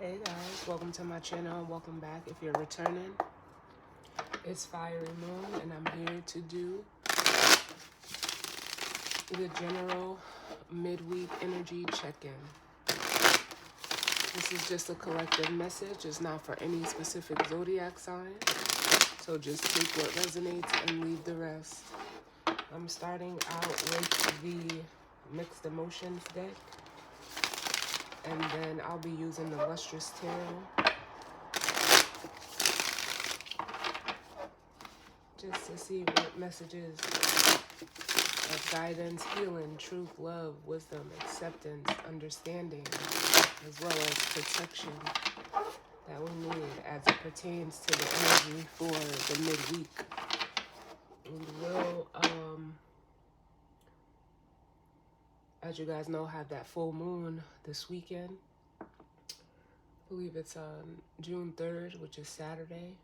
Hey guys, welcome to my channel. Welcome back if you're returning. It's Fiery Moon and I'm here to do the general midweek energy check-in. This is just a collective message. It's not for any specific zodiac sign. So just take what resonates and leave the rest. I'm starting out with the Mixed Emotions deck. And then I'll be using the Lustrous Tarot just to see what messages of guidance, healing, truth, love, wisdom, acceptance, understanding, as well as protection that we need as it pertains to the energy for the midweek. And we'll, as you guys know, have that full moon this weekend. I believe it's on June 3rd, which is Saturday.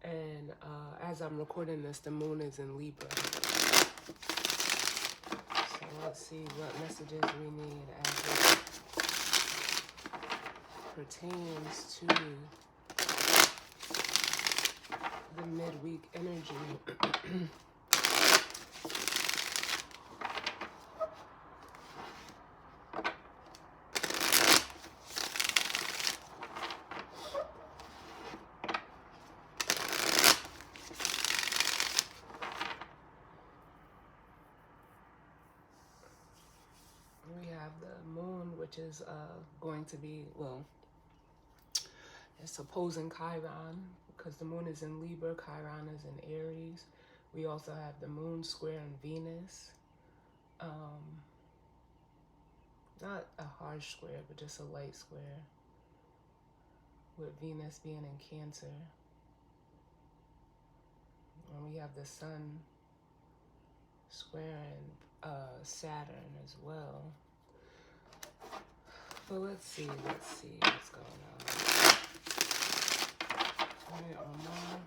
And as I'm recording this, the moon is in Libra. So let's see what messages we need as it pertains to the midweek energy. We have the moon, which is going to be, well, it's opposing Chiron because the moon is in Libra, Chiron is in Aries. We also have the moon square in Venus. Not a harsh square, but just a light square, with Venus being in Cancer. And we have the sun squaring Saturn as well. But let's see what's going on. All right, Omar.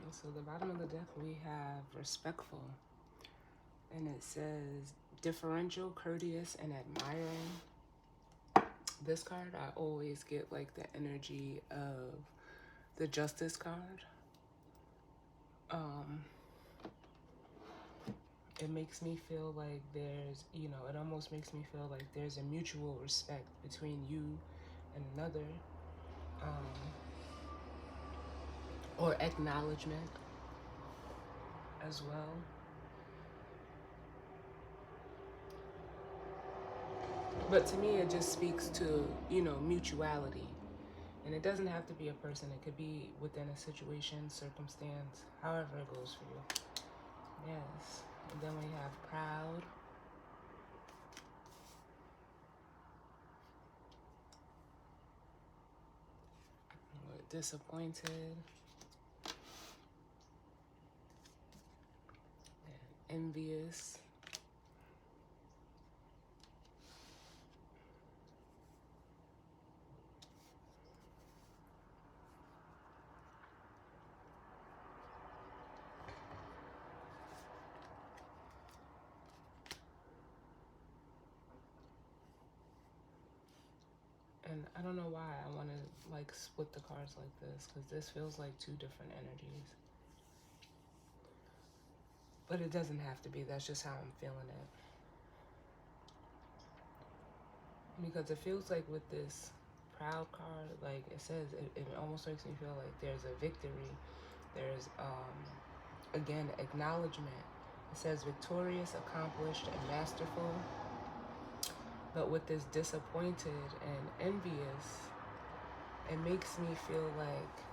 So the bottom of the deck we have respectful, and it says differential, courteous, and admiring. This card, I always get like the energy of the Justice card. It makes me feel like there's, it almost makes me feel like there's a mutual respect between you and another, or acknowledgement as well. But to me, it just speaks to, mutuality. And it doesn't have to be a person. It could be within a situation, circumstance, however it goes for you. Yes. And then we have proud. We're disappointed. And envious. And I don't know why I want to like split the cards like this, because this feels like two different energies. But it doesn't have to be. That's just how I'm feeling it. Because it feels like with this proud card, like it says, it almost makes me feel like there's a victory. There's, again, acknowledgement. It says victorious, accomplished, and masterful. But with this disappointed and envious, it makes me feel like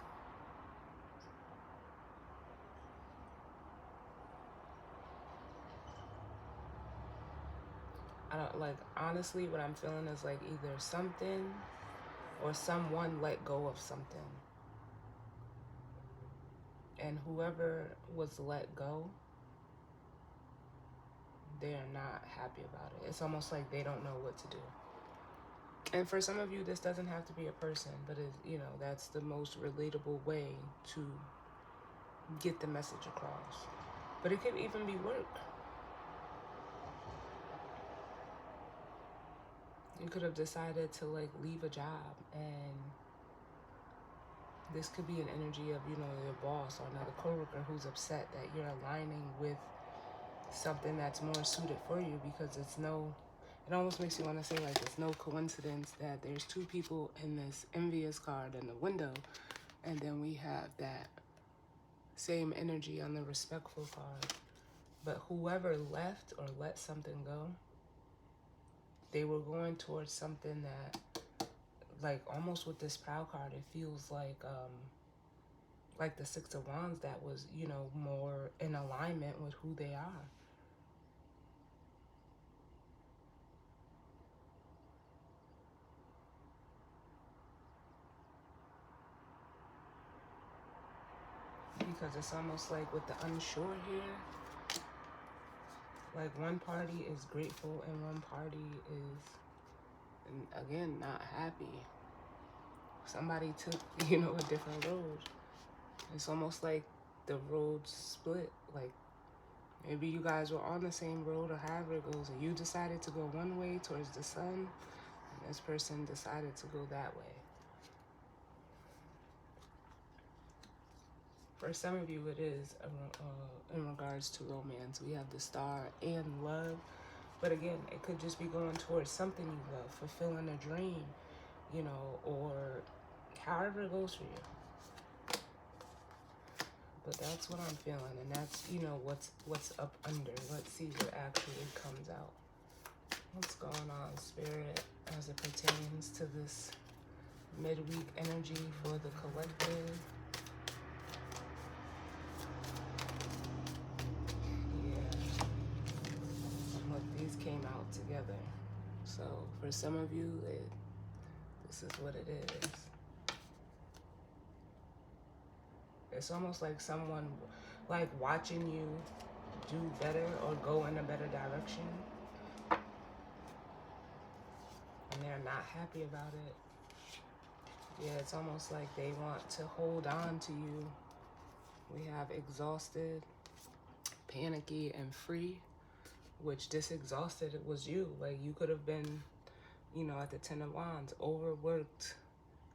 I don't, like, honestly, what I'm feeling is like either something or someone let go of something. And whoever was let go, they're not happy about it. It's almost like they don't know what to do. And for some of you, this doesn't have to be a person, but that's the most relatable way to get the message across. But it could even be work. You could have decided to leave a job, and this could be an energy of your boss or another coworker who's upset that you're aligning with something that's more suited for you, because it almost makes you want to say it's no coincidence that there's two people in this envious card in the window, and then we have that same energy on the respectful card. But whoever left or let something go, they were going towards something that, almost with this proud card, it feels like the Six of Wands, that was, more in alignment with who they are. Because it's almost like with the unsure here, one party is grateful and one party is, again, not happy. Somebody took, a different road. It's almost like the roads split. Maybe you guys were on the same road, or however it goes, and you decided to go one way towards the sun, and this person decided to go that way. For some of you, it is in regards to romance. We have the Star and love. But again, it could just be going towards something you love, fulfilling a dream, or however it goes for you. But that's what I'm feeling, and that's, what's up under. Let's see what actually comes out. What's going on, Spirit, as it pertains to this midweek energy for the collective? Came out together. So for some of you, this is what it is. It's almost like someone watching you do better or go in a better direction, and they're not happy about it. Yeah, it's almost like they want to hold on to you. We have exhausted, panicky, and free. Which this exhausted, it was you. You could have been, at the Ten of Wands, overworked.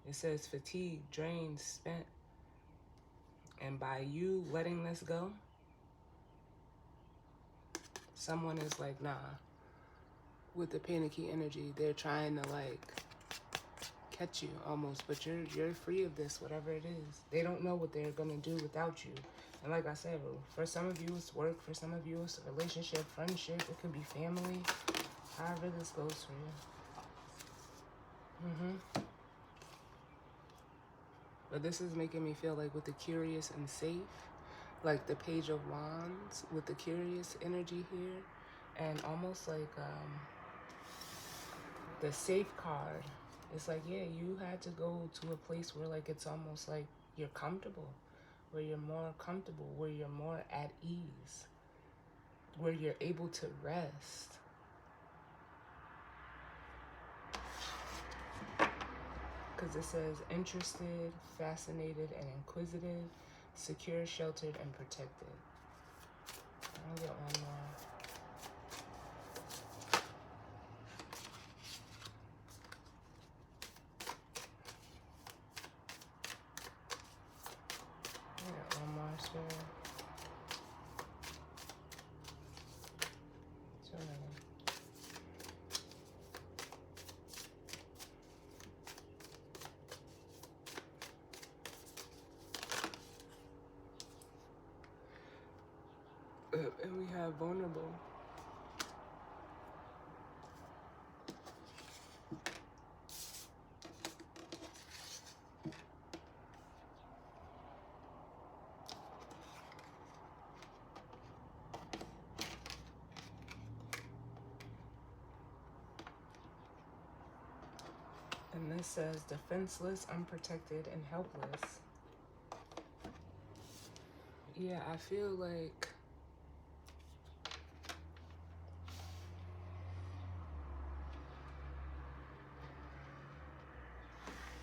It says fatigued, drained, spent. And by you letting this go, someone is nah. With the panicky energy, they're trying to catch you almost, but you're free of this, whatever it is. They don't know what they're gonna do without you. And like I said, for some of you it's work, for some of you it's a relationship, friendship, it could be family, however this goes for you. But this is making me feel with the curious and safe, the Page of Wands with the curious energy here, and almost the safe card. It's yeah, you had to go to a place where it's almost you're comfortable. Where you're more comfortable, where you're more at ease, where you're able to rest. Because it says interested, fascinated, and inquisitive, secure, sheltered, and protected. I'll get one more. And we have vulnerable. And this says defenseless, unprotected, and helpless. Yeah, I feel like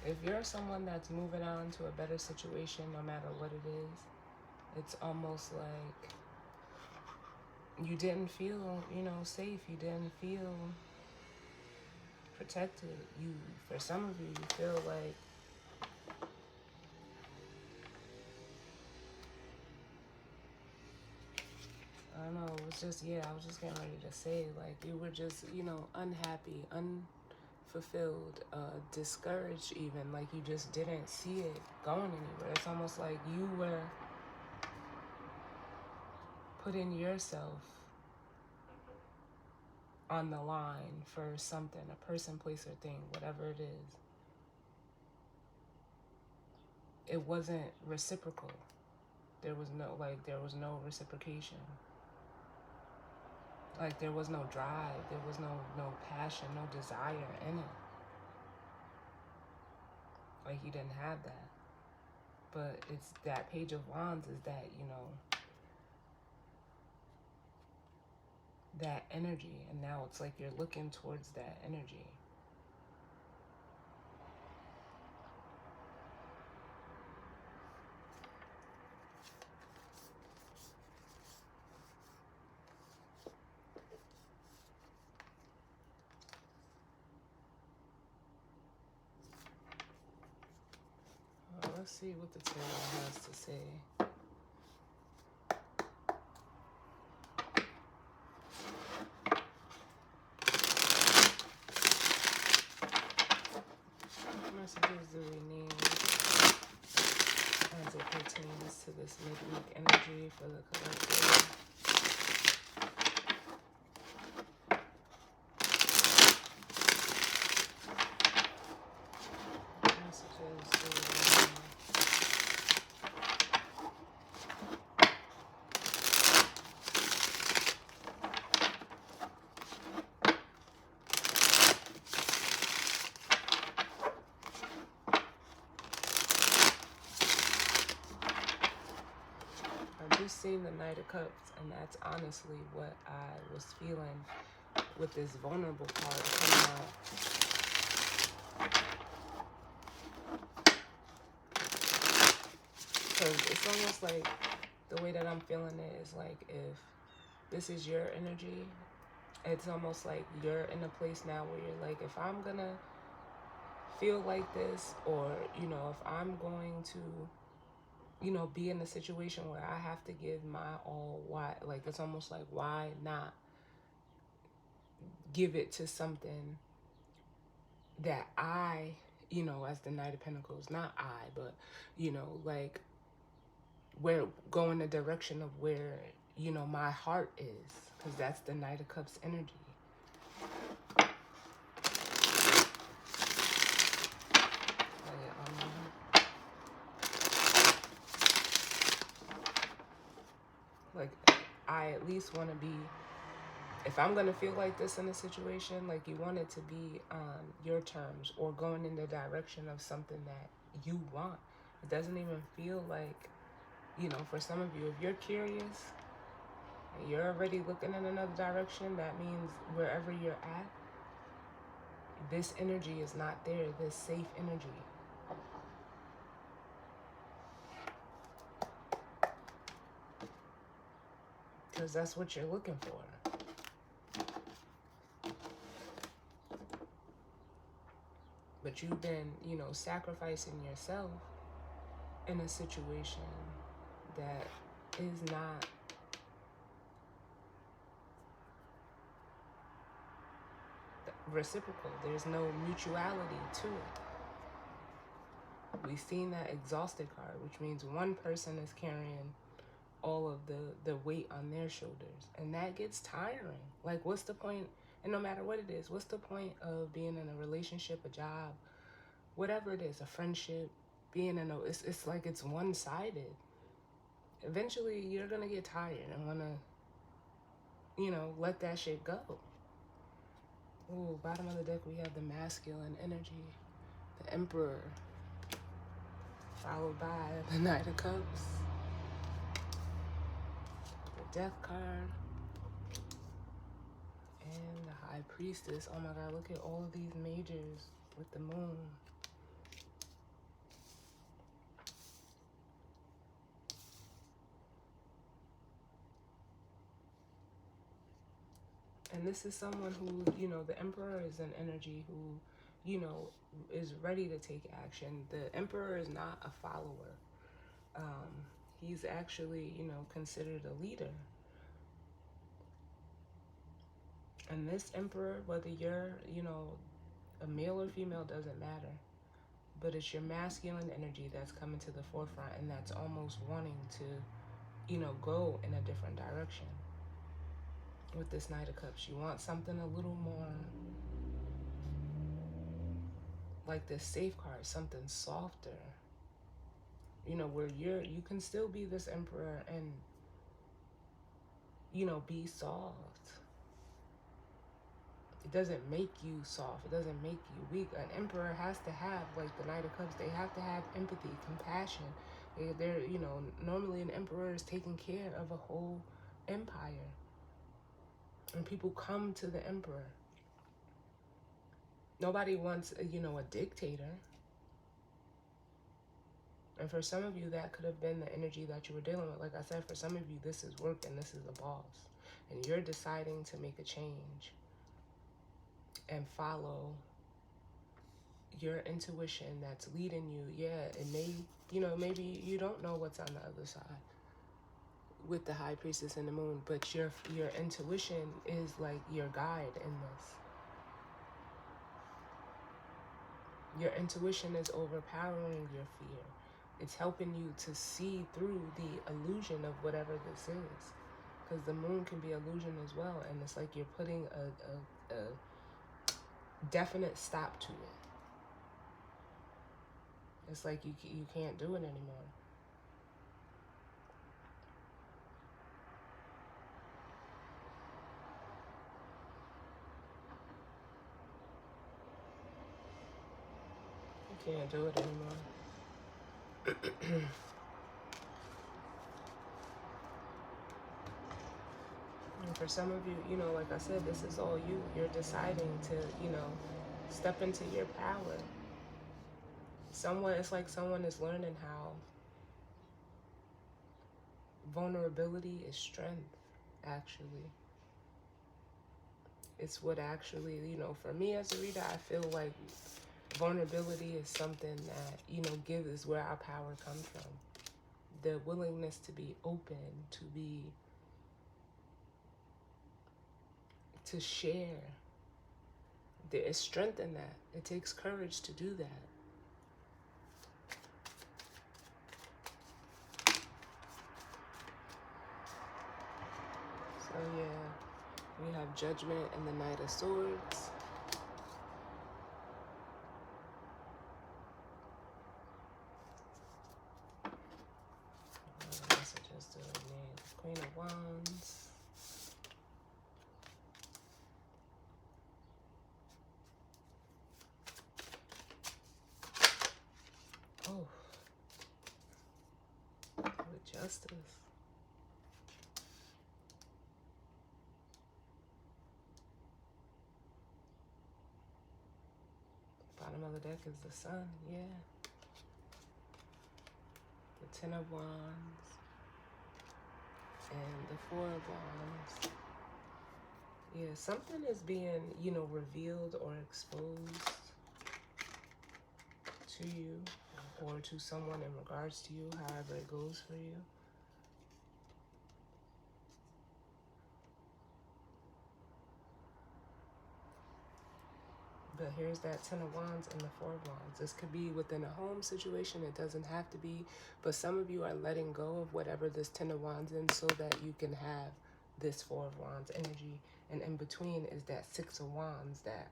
If you're someone that's moving on to a better situation, no matter what it is, it's almost like you didn't feel, safe. You didn't feel protected. For some of you, you feel like, I don't know, it was just, I was just getting ready to say, like, you were just, unhappy, unfulfilled, discouraged even, like you just didn't see it going anywhere. It's almost like you were putting yourself on the line for something, a person, place, or thing, whatever it is. It wasn't reciprocal. There was no reciprocation. Like, there was no drive, there was no passion, no desire in it. Like, you didn't have that. But it's that Page of Wands is that, that energy. And now it's like you're looking towards that energy. Let's see what the tarot has to say. Messages do we need as it pertains to this midweek energy for the collective? Messages do we need? Seen the Knight of Cups, and that's honestly what I was feeling with this vulnerable card coming out. Because it's almost like the way that I'm feeling it is like, if this is your energy, it's almost like you're in a place now where you're like, if I'm gonna feel like this, or if I'm going to be in a situation where I have to give my all, why, like, it's almost like, why not give it to something that I, as the Knight of Pentacles, not I, but, like, where go in the direction of where, my heart is, because that's the Knight of Cups energy. Like, I at least want to be, if I'm going to feel like this in a situation, like, you want it to be on your terms, or going in the direction of something that you want. It doesn't even feel like, for some of you, if you're curious, and you're already looking in another direction, that means wherever you're at, this energy is not there, this safe energy. Because that's what you're looking for. But you've been, sacrificing yourself in a situation that is not reciprocal. There's no mutuality to it. We've seen that exhausted card, which means one person is carrying all of the weight on their shoulders, and that gets tiring. Like, what's the point? And no matter what it is, what's the point of being in a relationship, a job, whatever it is, a friendship, being in it's like it's one-sided. Eventually you're gonna get tired and wanna let that shit go. Ooh, bottom of the deck we have the masculine energy, the Emperor, followed by the Knight of Cups, the Death card, and the High Priestess. Oh my God, look at all of these majors with the moon. And this is someone who, you know, the Emperor is an energy who, you know, is ready to take action. The Emperor is not a follower. He's actually, you know, considered a leader. And this Emperor, whether you're, you know, a male or female, doesn't matter. But it's your masculine energy that's coming to the forefront, and that's almost wanting to, you know, go in a different direction. With this Knight of Cups, you want something a little more like this safeguard, something softer. You know, where you can still be this Emperor and, you know, be soft. It doesn't make you soft. It doesn't make you weak. An Emperor has to have, like the Knight of Cups, they have to have empathy, compassion. They're, you know, normally an Emperor is taking care of a whole empire. And people come to the Emperor. Nobody wants, you know, a dictator. And for some of you, that could have been the energy that you were dealing with. Like I said, for some of you, this is work and this is the boss. And you're deciding to make a change and follow your intuition that's leading you. Yeah, it may, you know, maybe you don't know what's on the other side with the High Priestess and the Moon, but your intuition is like your guide in this. Your intuition is overpowering your fear. It's helping you to see through the illusion of whatever this is. Because the moon can be illusion as well. And it's like you're putting a definite stop to it. It's like you can't do it anymore. You can't do it anymore. And for some of you, you know, like I said, this is all you. You're deciding to, you know, step into your power. It's like someone is learning how vulnerability is strength, actually. It's what actually, you know, for me as a reader, I feel like vulnerability is something that, you know, is where our power comes from. The willingness to be open, to share. There is strength in that. It takes courage to do that. So yeah, we have Judgment and the Knight of Swords. Messages to the Queen of Wands. Oh, with Justice. Bottom of the deck is the Sun, yeah. The Ten of Wands and the Four of Wands. Yeah, something is being, you know, revealed or exposed to you or to someone in regards to you, however it goes for you. But here's that Ten of Wands and the Four of Wands. This could be within a home situation. It doesn't have to be. But some of you are letting go of whatever this Ten of Wands is so that you can have this Four of Wands energy. And in between is that Six of Wands that,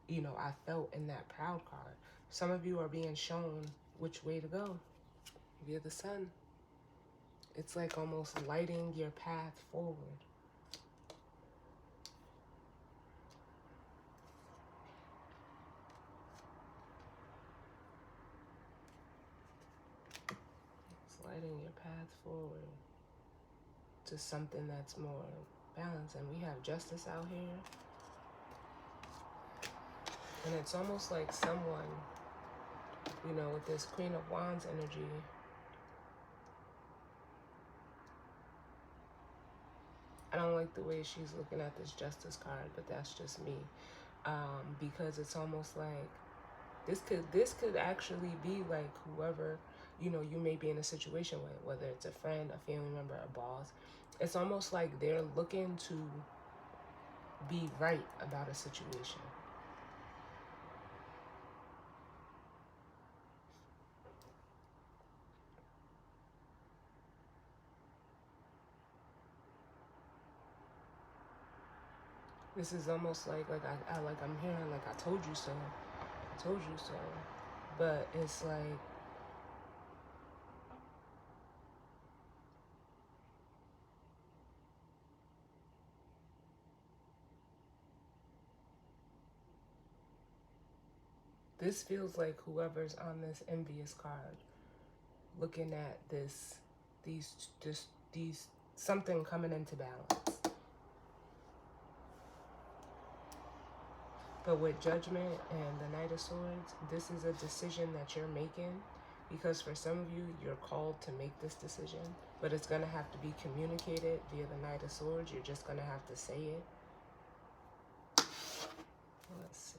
you know, I felt in that Proud card. Some of you are being shown which way to go via the Sun. It's like almost lighting your path forward. Lighting your path forward to something that's more balanced. And we have Justice out here. And it's almost like someone, you know, with this Queen of Wands energy, I don't like the way she's looking at this Justice card, but that's just me. Because it's almost like this could actually be like whoever, you may be in a situation with, whether it's a friend, a family member, a boss. It's almost like they're looking to be right about a situation. This is almost like I'm hearing like I told you so. I told you so. But it's like this feels like whoever's on this envious card looking at these something coming into balance. But with Judgment and the Knight of Swords, this is a decision that you're making, because for some of you, you're called to make this decision, but it's going to have to be communicated via the Knight of Swords. You're just going to have to say it. Let's see.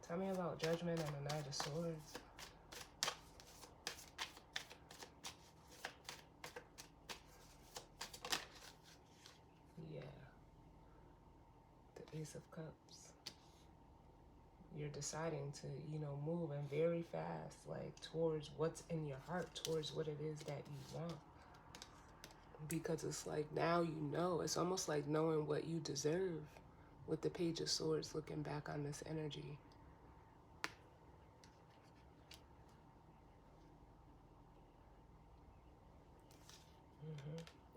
Tell me about Judgment and the Knight of Swords. Yeah. The Ace of Cups. You're deciding to, move and very fast, like towards what's in your heart, towards what it is that you want. Because it's like now it's almost like knowing what you deserve with the Page of Swords looking back on this energy.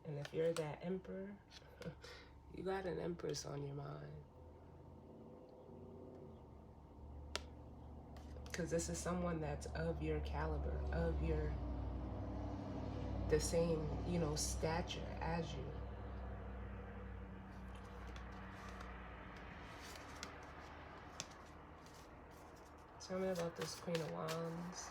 And if you're that Emperor, you got an Empress on your mind. Because this is someone that's of your caliber, of the same, stature as you. Tell me about this Queen of Wands.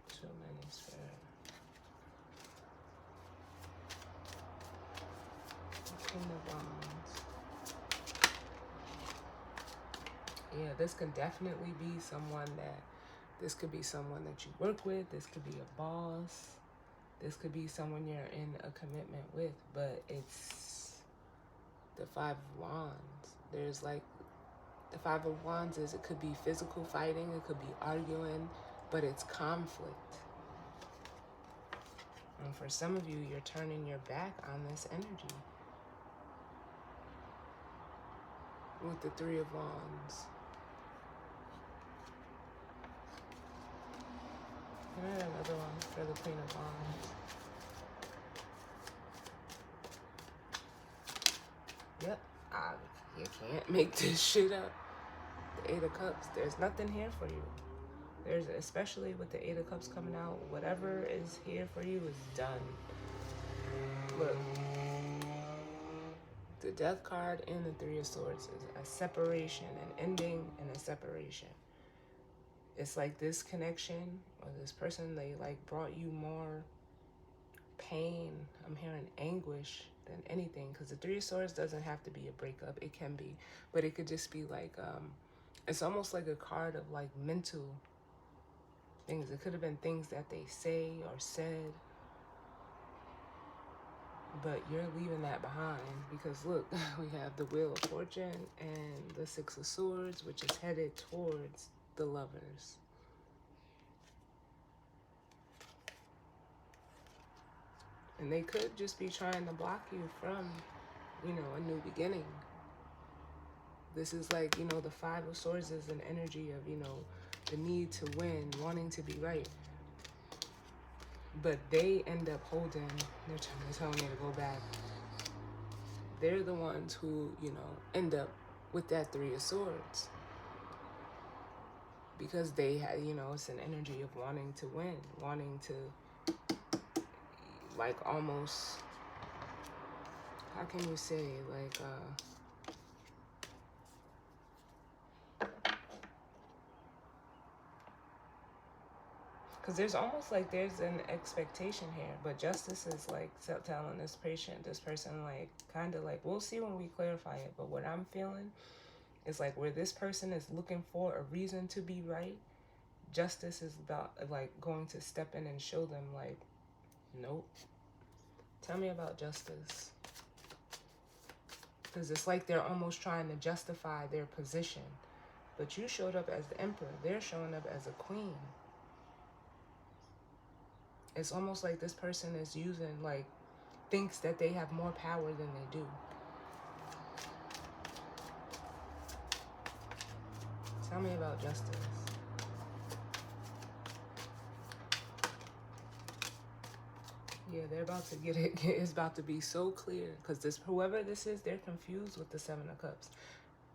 Too many Spirit. Queen of Wands. Yeah, this can definitely be this could be someone that you work with. This could be a boss. This could be someone you're in a commitment with, but it's the Five of Wands. There's like, the Five of Wands it could be physical fighting, it could be arguing, but it's conflict. And for some of you, you're turning your back on this energy with the Three of Wands. And I have another one for the Queen of Wands. Yep, you can't make this shit up. The Eight of Cups, there's nothing here for you. There's, especially with the Eight of Cups coming out, whatever is here for you is done. Look, the Death card and the Three of Swords is a separation, an ending and a separation. It's like this connection or this person, they like brought you more pain. I'm hearing anguish than anything, because the Three of Swords doesn't have to be a breakup. It can be, but it could just be like, it's almost like a card of like mental things. It could have been things that they say or said, but you're leaving that behind, because look, we have the Wheel of Fortune and the Six of Swords, which is headed towards the Lovers. And they could just be trying to block you from, a new beginning. This is like, the Five of Swords is an energy of, the need to win, wanting to be right. But they end up holding, they're telling me to go back. They're the ones who, end up with that Three of Swords. Because they had, it's an energy of wanting to win, wanting to, like, almost, how can you say, like, Because there's almost like there's an expectation here, but justice is like telling this person, like, kind of like, we'll see when we clarify it, but what I'm feeling is like where this person is looking for a reason to be right, justice is about like going to step in and show them like, nope. Tell me about justice. Because it's like they're almost trying to justify their position. But you showed up as the emperor. They're showing up as a queen. It's almost like this person is using, like, thinks that they have more power than they do. Tell me about justice. Yeah, they're about to get it. It's about to be so clear. Because this, whoever this is, they're confused with the Seven of Cups.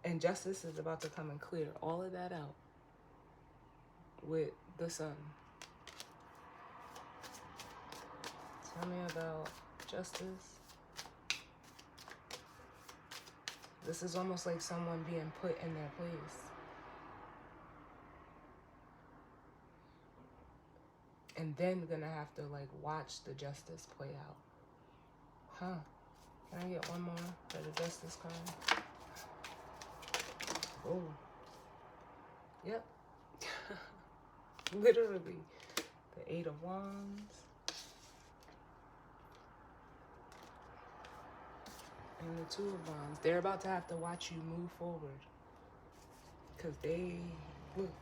And justice is about to come and clear all of that out with the sun. Tell me about justice. This is almost like someone being put in their place. And then gonna have to like watch the justice play out. Huh. Can I get one more for the justice card? Oh. Yep. Literally. The Eight of Wands. And the Two of Wands. They're about to have to watch you move forward. Because they, look,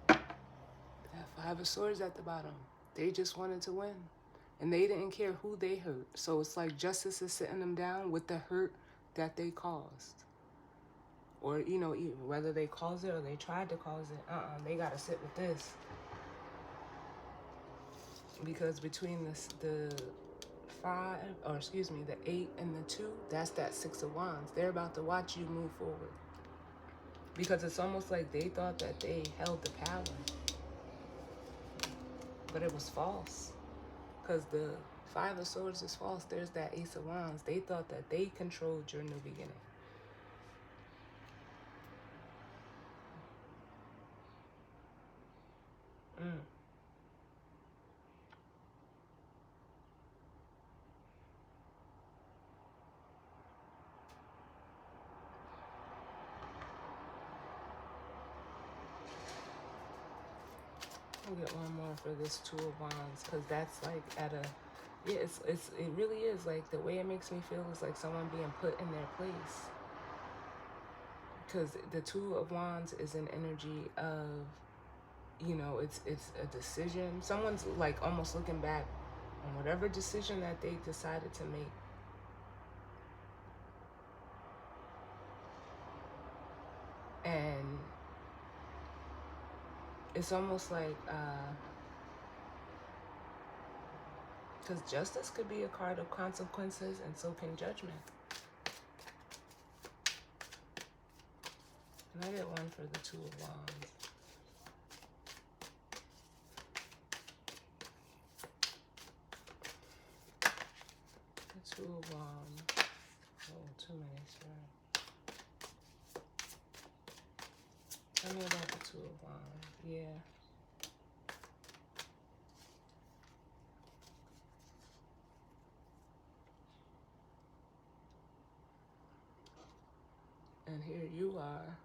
that Five of Swords at the bottom. They just wanted to win. And they didn't care who they hurt. So it's like justice is sitting them down with the hurt that they caused. Or, you know, whether they caused it or they tried to cause it. They got to sit with this. Because between the the 8 and the 2, that's that Six of Wands. They're about to watch you move forward. Because it's almost like they thought that they held the power. But it was false. Because the Five of Swords is false. There's that Ace of Wands. They thought that they controlled your new beginning. I'll get one more for this Two of Wands, because that's like at a, yeah, it really is like the way it makes me feel is like someone being put in their place. Because the Two of Wands is an energy of, you know, it's a decision. Someone's like almost looking back on whatever decision that they decided to make. And it's almost like, because justice could be a card of consequences, and so can judgment. And I get one for the Two of Wands. The Two of Wands. Oh, too many, sir. Tell me about the Two of Wands. Yeah. And here you are,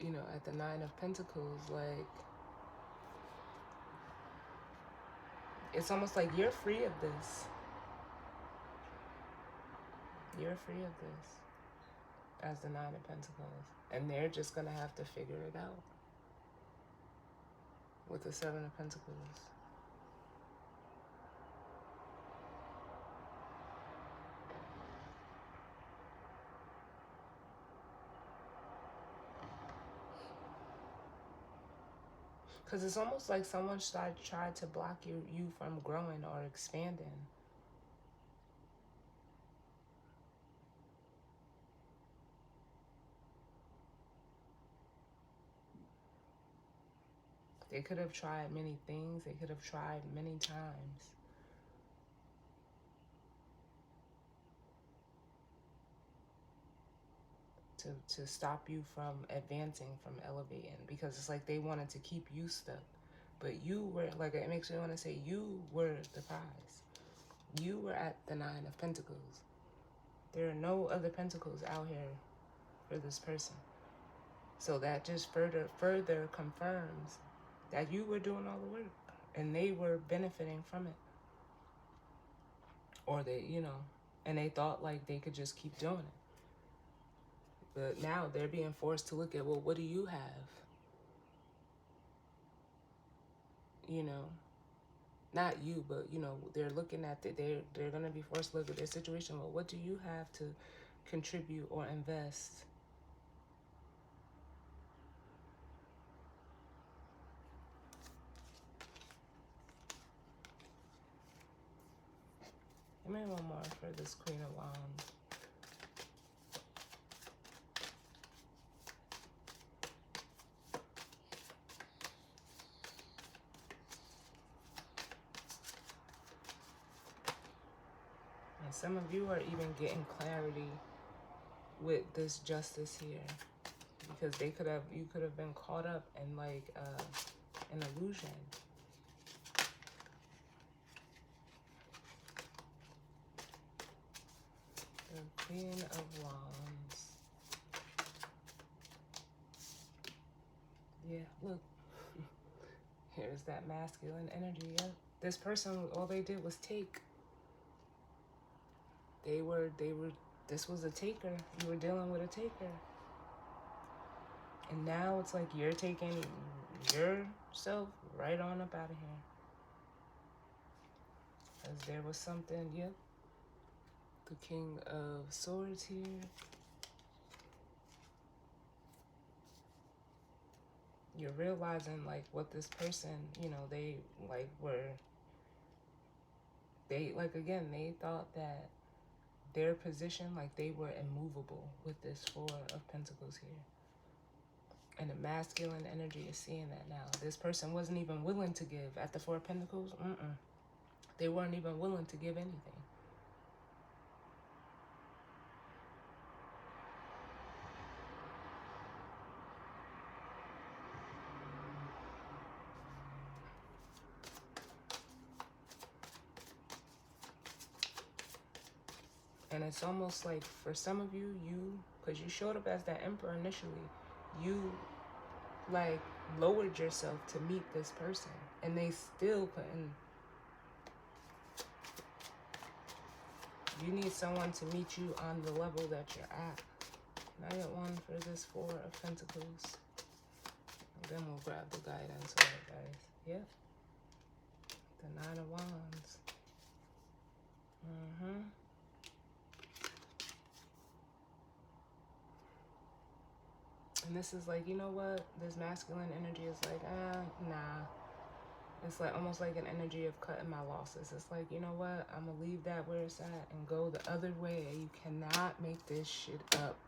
you know, at the Nine of Pentacles, like, it's almost like you're free of this. You're free of this as the Nine of Pentacles. And they're just going to have to figure it out with the Seven of Pentacles. Because it's almost like someone tried to block you from growing or expanding. They could have tried many things. They could have tried many times. To stop you from advancing, from elevating. Because it's like they wanted to keep you stuck. But you were, like, it makes me want to say, you were the prize. You were at the Nine of Pentacles. There are no other pentacles out here for this person. So that just further confirms that you were doing all the work and they were benefiting from it. Or they, and they thought like they could just keep doing it. But now they're being forced to look at, well, what do you have? Not you, but, they're looking at they're going to be forced to look at their situation. Well, what do you have to contribute or invest? Give me one more for this Queen of Wands. And some of you are even getting clarity with this justice here, because you could have been caught up in like an illusion. The Queen of Wands. Yeah, look. Here's that masculine energy, yeah. This person, all they did was take. This was a taker. You were dealing with a taker. And now it's like you're taking yourself right on up out of here. Because there was something, yep. The King of Swords here. You're realizing like what this person, they like again, they thought that their position, like they were immovable with this Four of Pentacles here. And the masculine energy is seeing that now. This person wasn't even willing to give at the Four of Pentacles. They weren't even willing to give anything. And it's almost like for some of you, because you showed up as that Emperor initially, you like lowered yourself to meet this person, and they still couldn't. You need someone to meet you on the level that you're at. And I get one for this Four of Pentacles. And then we'll grab the guidance for it, guys. Yep. The Nine of Wands. And this is like, you know what? This masculine energy is like, nah. It's like almost like an energy of cutting my losses. It's like, you know what? I'm going to leave that where it's at and go the other way. You cannot make this shit up.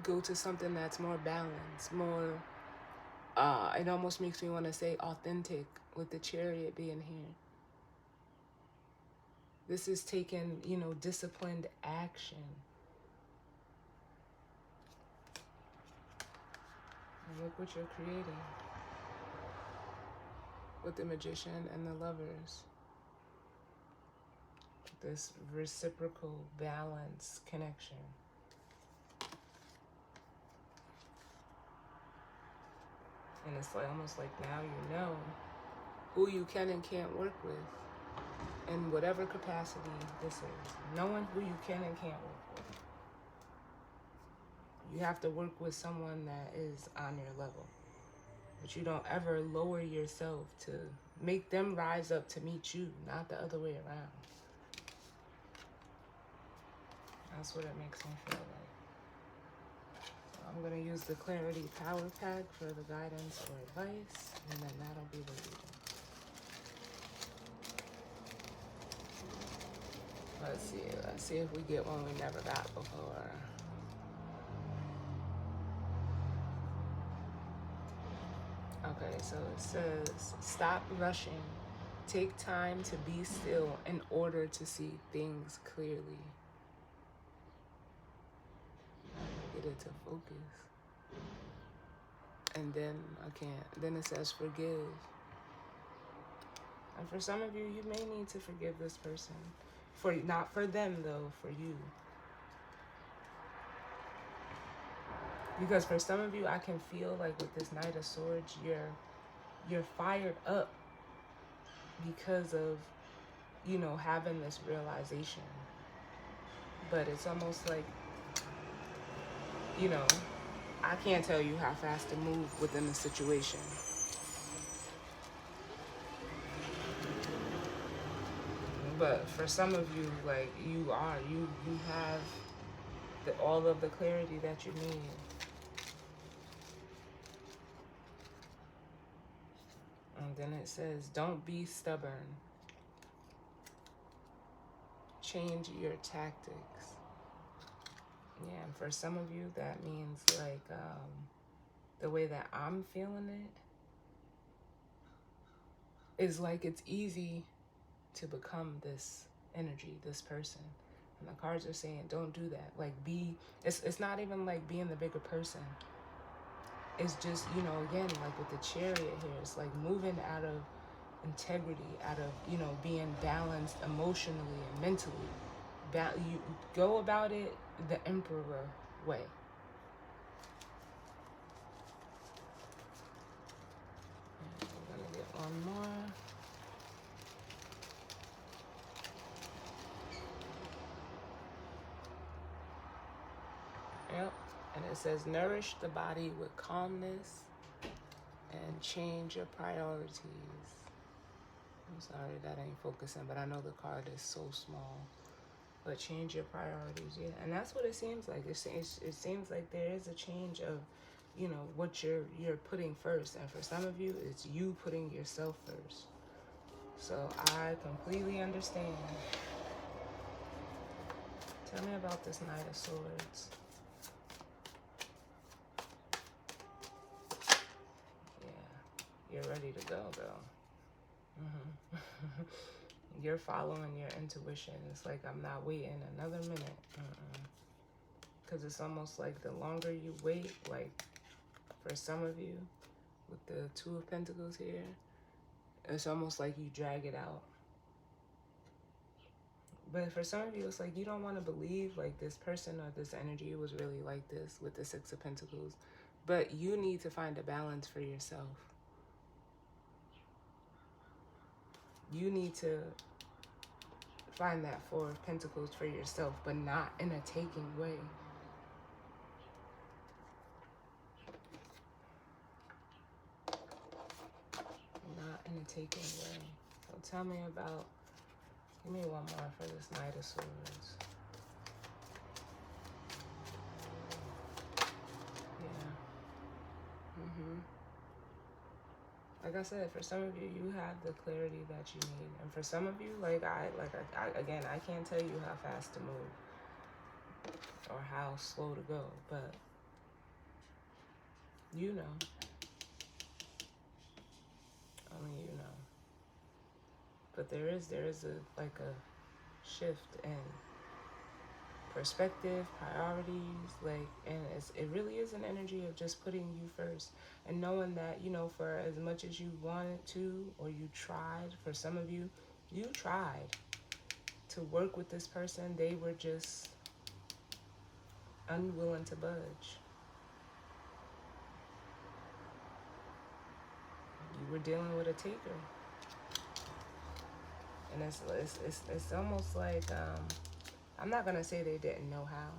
Go to something that's more balanced, more, it almost makes me want to say authentic with the Chariot being here. This is taking, disciplined action. And look what you're creating with the Magician and the Lovers. This reciprocal balance connection. And it's like almost like now you know who you can and can't work with in whatever capacity this is. Knowing who you can and can't work with. You have to work with someone that is on your level. But you don't ever lower yourself to make them rise up to meet you, not the other way around. That's what it makes me feel like. So I'm going to use the Clarity Power Pack for the guidance or advice, and then that'll be the reading. Let's see if we get one we never got before. Okay, so it says, stop rushing. Take time to be still in order to see things clearly. Get it to focus. And then I can't. Then it says forgive. And for some of you, you may need to forgive this person. Not for them though, for you. Because for some of you, I can feel like with this Knight of Swords, you're fired up because of, you know, having this realization. But it's almost like, you know, I can't tell you how fast to move within the situation. But for some of you, like, you have all of the clarity that you need. And then it says, don't be stubborn. Change your tactics. Yeah, and for some of you, that means like the way that I'm feeling it is like it's easy to become this energy, this person. And the cards are saying, don't do that. Like it's not even like being the bigger person. It's just, you know, again, like with the Chariot here, it's like moving out of integrity, out of, you know, being balanced emotionally and mentally. You go about it the Emperor way. And I'm gonna get one more. Yep. And it says, nourish the body with calmness and change your priorities. I'm sorry that ain't focusing, but I know the card is so small. But change your priorities, yeah. And that's what it seems like. It seems like there is a change of, you know, what you're putting first. And for some of you, it's you putting yourself first. So I completely understand. Tell me about this Knight of Swords. Yeah, you're ready to go, girl. You're following your intuition. It's like, I'm not waiting another minute. Because it's almost like the longer you wait, like for some of you, with the Two of Pentacles here, it's almost like you drag it out. But for some of you, it's like you don't want to believe like this person or this energy was really like this with the Six of Pentacles. But you need to find a balance for yourself. You need to find that Four of Pentacles for yourself, but not in a taking way. Not in a taking way. So tell me about, give me one more for this Knight of Swords. Yeah. Like I said, for some of you, you have the clarity that you need. And for some of you, again, I can't tell you how fast to move or how slow to go, but you know. Only you know. But there is a shift in perspective, priorities, and it really is an energy of just putting you first and knowing that, you know, for as much as you wanted to or you tried, for some of you, you tried to work with this person. They were just unwilling to budge. You were dealing with a taker. And it's almost like, I'm not going to say they didn't know how.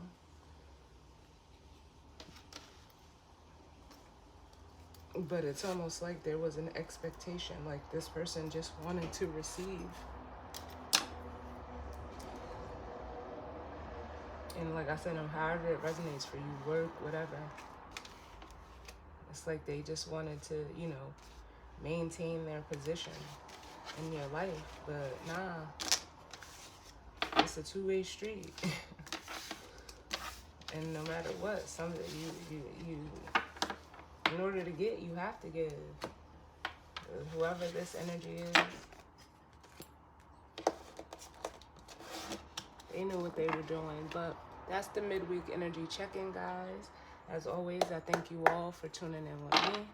But it's almost like there was an expectation, like this person just wanted to receive. And like I said, however it resonates for you, work, whatever. It's like they just wanted to, you know, maintain their position in your life. But nah, it's a two-way street. And no matter what, something you in order to get, you have to give. Whoever this energy is, they knew what they were doing. But that's the midweek energy check-in, guys. As always, I thank you all for tuning in with me.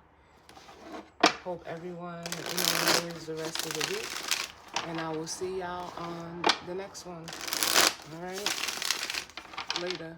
Hope everyone enjoys the rest of the week. And I will see y'all on the next one. All right? Later.